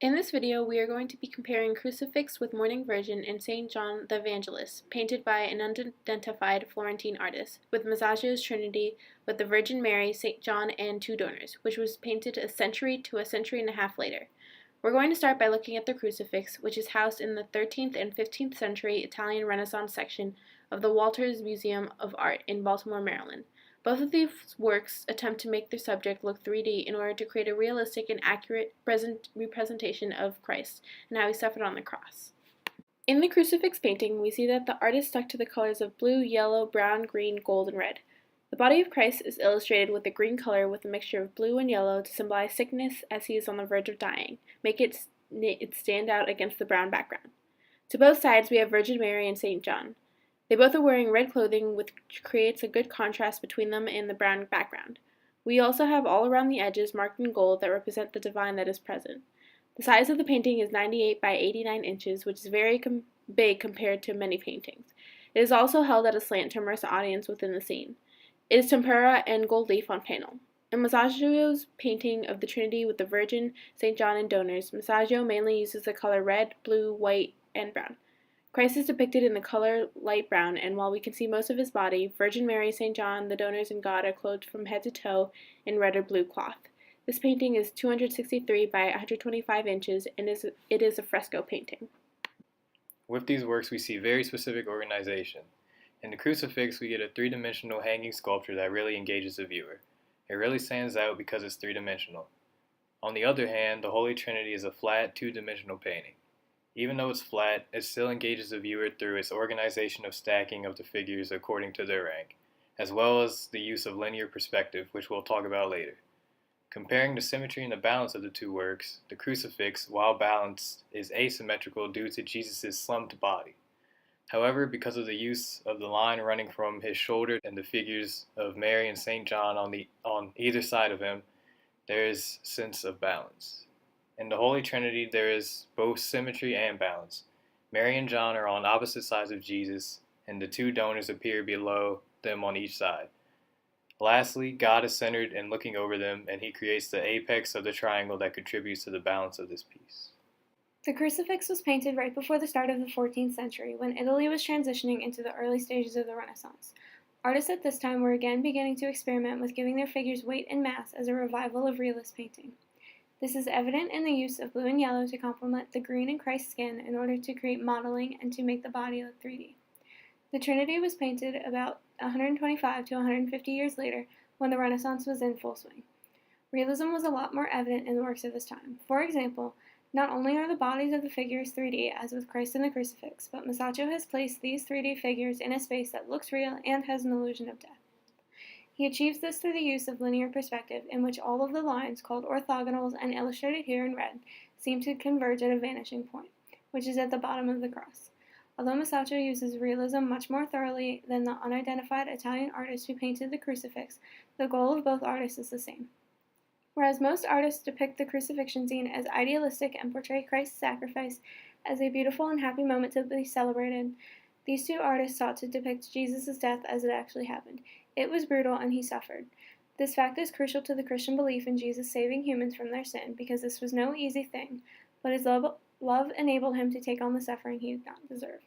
In this video, we are going to be comparing Crucifix with Mourning Virgin and St. John the Evangelist, painted by an unidentified Florentine artist, with Masaccio's Trinity with the Virgin Mary, St. John, and two donors, which was painted a century to a century and a half later. We're going to start by looking at the Crucifix, which is housed in the 13th and 15th century Italian Renaissance section of the Walters Museum of Art in Baltimore, Maryland. Both of these works attempt to make their subject look 3D in order to create a realistic and accurate representation of Christ and how he suffered on the cross. In the Crucifix painting, we see that the artist stuck to the colors of blue, yellow, brown, green, gold, and red. The body of Christ is illustrated with a green color with a mixture of blue and yellow to symbolize sickness as he is on the verge of dying, make it stand out against the brown background. To both sides, we have Virgin Mary and St. John. They both are wearing red clothing, which creates a good contrast between them and the brown background. We also have all around the edges marked in gold that represent the divine that is present. The size of the painting is 98 by 89 inches, which is very big compared to many paintings. It is also held at a slant to immerse the audience within the scene. It is tempera and gold leaf on panel. In Masaccio's painting of the Trinity with the Virgin, St. John, and donors, Masaccio mainly uses the color red, blue, white, and brown. Christ is depicted in the color light brown, and while we can see most of his body, Virgin Mary, St. John, the donors, and God are clothed from head to toe in red or blue cloth. This painting is 263 by 125 inches, and it is a fresco painting. With these works, we see very specific organization. In the Crucifix, we get a three-dimensional hanging sculpture that really engages the viewer. It really stands out because it's three-dimensional. On the other hand, the Holy Trinity is a flat, two-dimensional painting. Even though it's flat, it still engages the viewer through its organization of stacking of the figures according to their rank, as well as the use of linear perspective, which we'll talk about later. Comparing the symmetry and the balance of the two works, the Crucifix, while balanced, is asymmetrical due to Jesus' slumped body. However, because of the use of the line running from his shoulder and the figures of Mary and St. John on either side of him, there is a sense of balance. In the Holy Trinity, there is both symmetry and balance. Mary and John are on opposite sides of Jesus, and the two donors appear below them on each side. Lastly, God is centered and looking over them, and he creates the apex of the triangle that contributes to the balance of this piece. The Crucifix was painted right before the start of the 14th century, when Italy was transitioning into the early stages of the Renaissance. Artists at this time were again beginning to experiment with giving their figures weight and mass as a revival of realist painting. This is evident in the use of blue and yellow to complement the green in Christ's skin in order to create modeling and to make the body look 3D. The Trinity was painted about 125 to 150 years later, when the Renaissance was in full swing. Realism was a lot more evident in the works of this time. For example, not only are the bodies of the figures 3D, as with Christ and the Crucifix, but Masaccio has placed these 3D figures in a space that looks real and has an illusion of death. He achieves this through the use of linear perspective, in which all of the lines, called orthogonals and illustrated here in red, seem to converge at a vanishing point, which is at the bottom of the cross. Although Masaccio uses realism much more thoroughly than the unidentified Italian artist who painted the Crucifix, the goal of both artists is the same. Whereas most artists depict the crucifixion scene as idealistic and portray Christ's sacrifice as a beautiful and happy moment to be celebrated, these two artists sought to depict Jesus' death as it actually happened. It was brutal and he suffered. This fact is crucial to the Christian belief in Jesus saving humans from their sin, because this was no easy thing, but his love enabled him to take on the suffering he did not deserve.